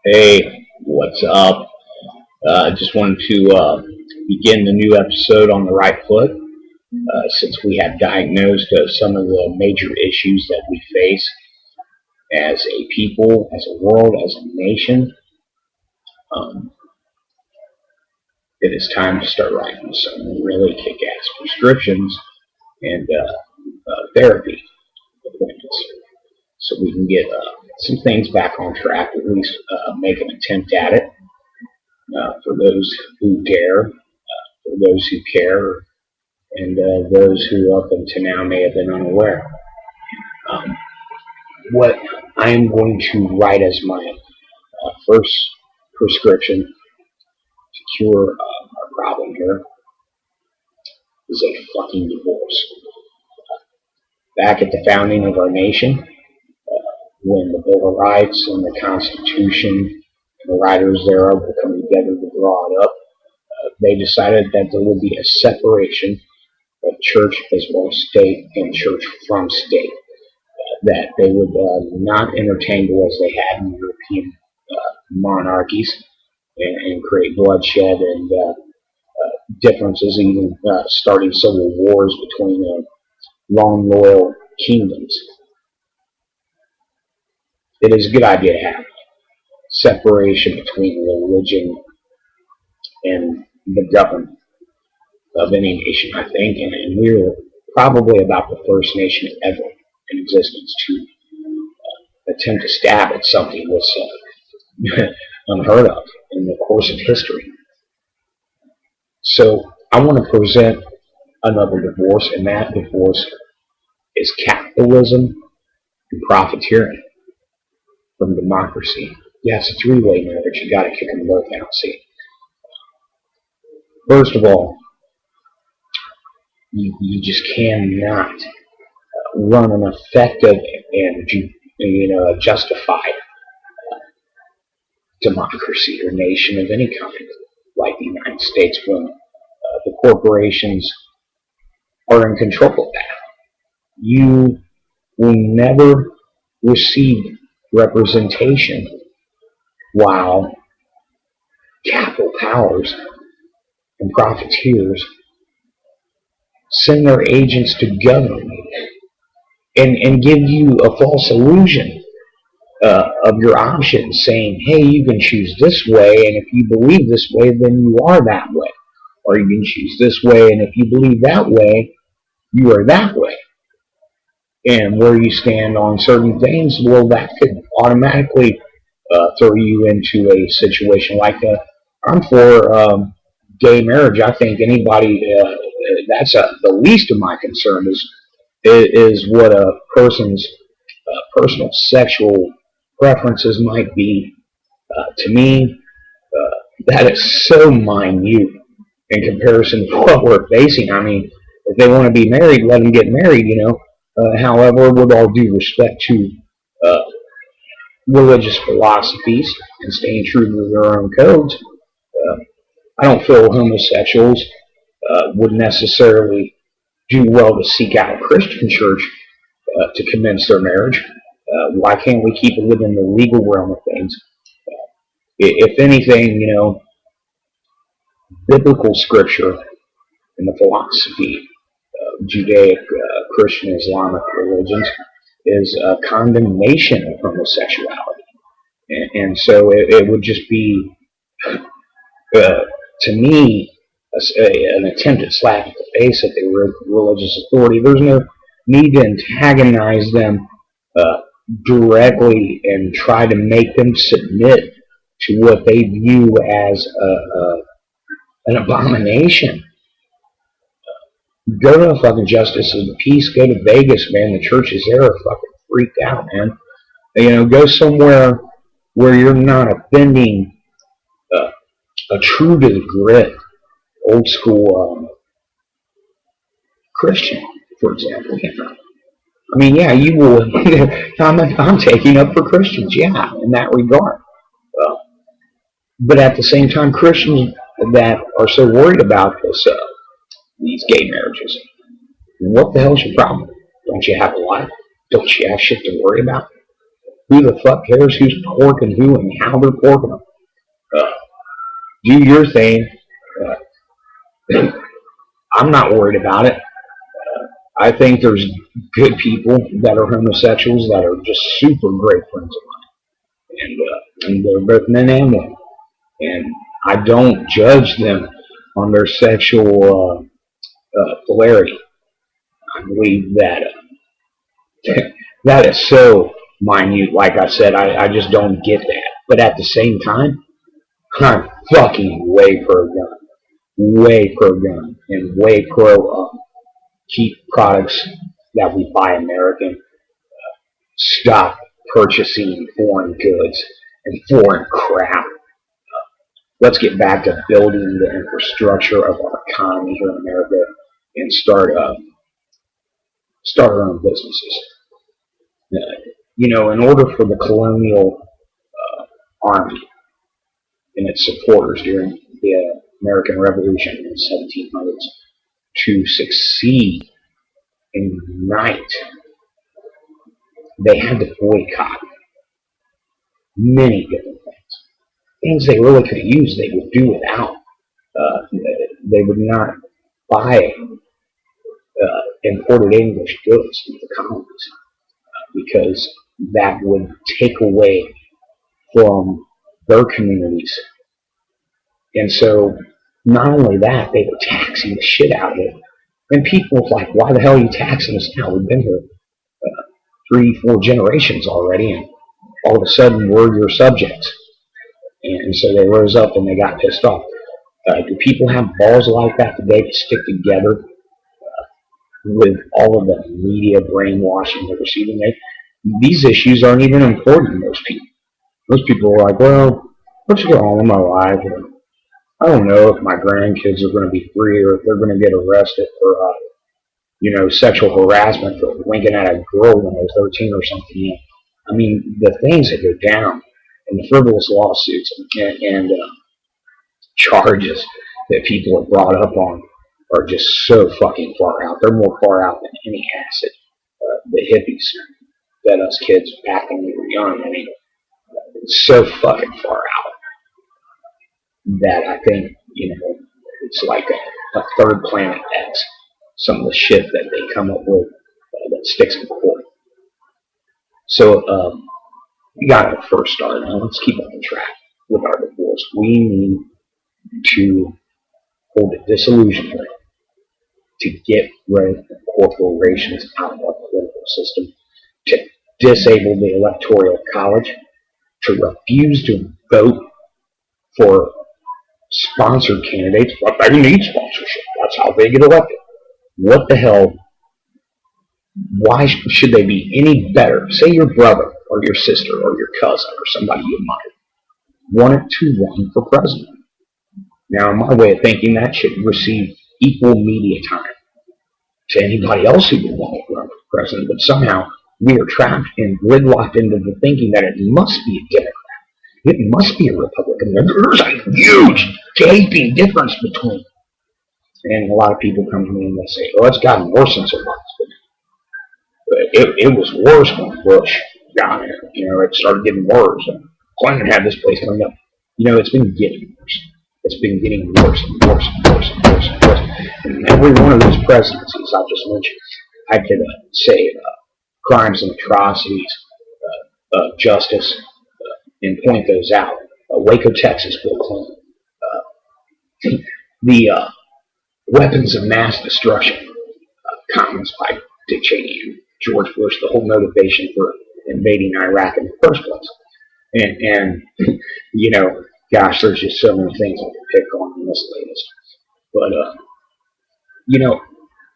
Hey, what's up? I just wanted to begin the new episode on the right foot since we have diagnosed some of the major issues that we face as a people, as a world, as a nation. Um, it is time to start writing some really kick-ass prescriptions and therapy appointments so we can get some things back on track, at least make an attempt at it for those who dare, for those who care, and those who up until now may have been unaware. Um, what I am going to write as my first prescription to cure our problem here is a fucking divorce. Back at the founding of our nation, when the Bill of Rights and the Constitution and the writers thereof were coming together to draw it up, they decided that there would be a separation of church as well as state and church from state. That they would not entertain the ways they had in European monarchies and create bloodshed and differences, even starting civil wars between long loyal kingdoms. It is a good idea to have separation between religion and the government of any nation, I think, and we're probably about the first nation ever in existence to attempt to stab at something was unheard of in the course of history. So I want to present another divorce, and that divorce is capitalism and profiteering from democracy. Yeah, it's a three-way marriage. You got to kick them both out. See, first of all, you just cannot run an effective and justified democracy or nation of any kind like the United States when the corporations are in control of that. You will never receive representation while capital powers and profiteers send their agents to govern and give you a false illusion of your options, saying, hey, you can choose this way, and if you believe this way, then you are that way. Or you can choose this way, and if you believe that way, you are that way. And where you stand on certain things, well, that could automatically throw you into a situation like I'm for gay marriage. I think anybody that's the least of my concern is what a person's personal sexual preferences might be. To me, that is so minute in comparison to what we're facing. I mean, if they want to be married, let them get married, however, with all due respect to uh, religious philosophies and staying true to their own codes, I don't feel homosexuals would necessarily do well to seek out a Christian church to commence their marriage. Why can't we keep it within the legal realm of things? If anything, biblical scripture and the philosophy of Judaic, Christian, Islamic religions is a condemnation of homosexuality. And so it would just be, to me, an attempted slap at the face at the religious authority. There's no need to antagonize them directly and try to make them submit to what they view as an abomination. Go to a fucking justice of the peace. Go to Vegas, man. The churches there are fucking freaked out, man. Go somewhere where you're not offending a true to the grit, old school Christian, for example. I mean, yeah, you will. I'm taking up for Christians, yeah, in that regard. But at the same time, Christians that are so worried about these gay marriages, what the hell's your problem? Don't you have a life? Don't you have shit to worry about? Who the fuck cares who's porking who and how they're porking them? Do your thing. Uh, I'm not worried about it. I think there's good people that are homosexuals that are just super great friends of mine, and they're both men and women, and I don't judge them on their sexual polarity. I believe that that is so minute. Like I said, I just don't get that. But at the same time, I'm fucking way pro gun, way pro gun, and way pro cheap products that we buy American. Stop purchasing foreign goods and foreign crap. Let's get back to building the infrastructure of our economy here in America and start our own businesses. In order for the colonial army and its supporters during the American Revolution in the 1700s to succeed and unite, they had to boycott many different things they really could have used. They would do without. They would not buy imported English goods into the colonies because that would take away from their communities. And so, not only that, they were taxing the shit out of it. And people were like, why the hell are you taxing us now? We've been here 3, 4 generations already, and all of a sudden we're your subjects. And so they rose up and they got pissed off. Do people have balls like that today to stick together with all of the media brainwashing they're receiving? These issues aren't even important to most people. Most people are like, well, let's go on with my life. Or, I don't know if my grandkids are going to be free or if they're going to get arrested for, sexual harassment for winking at a girl when they was 13 or something. I mean, the things that go down and the frivolous lawsuits and charges that people are brought up on are just so fucking far out. They're more far out than any acid the hippies fed us kids back when we were young. I mean, it's so fucking far out that I think, it's like a third planet X. Some of the shit that they come up with that sticks in court. So we got to first start. Now let's keep on track with our divorce. We need to hold a dissolution hearing to get rid of corporations out of our political system, to disable the electoral college, to refuse to vote for sponsored candidates. But they need sponsorship. That's how they get elected. What the hell? Why should they be any better? Say your brother or your sister or your cousin or somebody you admire wanted to run for president. Now, in my way of thinking, that should receive equal media time to anybody else who would want to run for president. But somehow we are trapped and gridlocked into the thinking that it must be a Democrat. It must be a Republican. There's a huge, gaping difference between. And a lot of people come to me and they say, oh, it's gotten worse since it was. But it was worse when Bush got in. It started getting worse. And Clinton had this place coming up. It's been getting worse. It's been getting worse and worse and worse and worse and worse. And every one of these presidencies I just mentioned, I could say crimes and atrocities, justice, and point those out. Waco, Texas, Bill Clinton. The weapons of mass destruction, comments by Dick Cheney and George Bush, the whole motivation for invading Iraq in the first place. And gosh, there's just so many things I could pick on in this latest. But,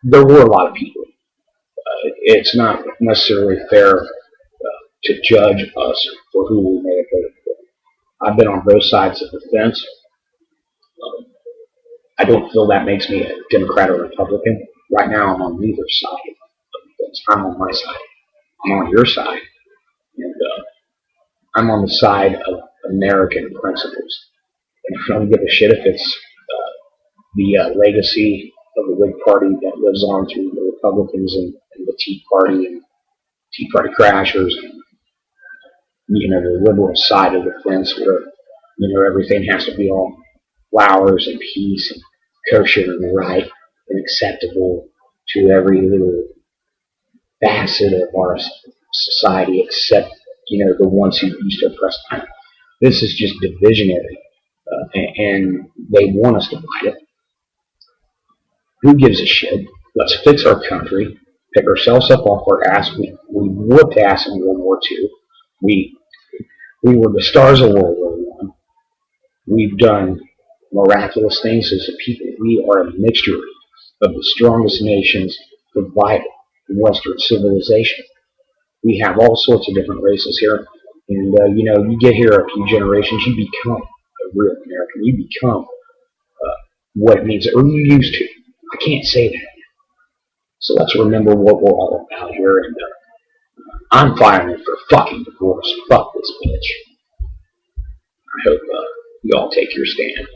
there were a lot of people. It's not necessarily fair to judge us for who we may have voted for. I've been on both sides of the fence. I don't feel that makes me a Democrat or Republican. Right now, I'm on neither side of the fence. I'm on my side. I'm on your side. And I'm on the side of American principles. And I don't give a shit if it's the legacy of the Whig Party that lives on through the Republicans and the Tea Party and Tea Party crashers and the liberal side of the fence where, everything has to be all flowers and peace and kosher and right and acceptable to every little facet of our society except, the ones who used to oppress them. This is just divisionary, and they want us to fight it. Who gives a shit? Let's fix our country, pick ourselves up off our ass. We whooped ass in World War II. We we were the stars of World War One. We've done miraculous things as a people. We are a mixture of the strongest nations provided in Western civilization. We have all sorts of different races here, and you get here a few generations, you become a real American. You become what it means, or you used to. I can't say that. So let's remember what we're all about here. And I'm filing for fucking divorce. Fuck this bitch. I hope y'all take your stand.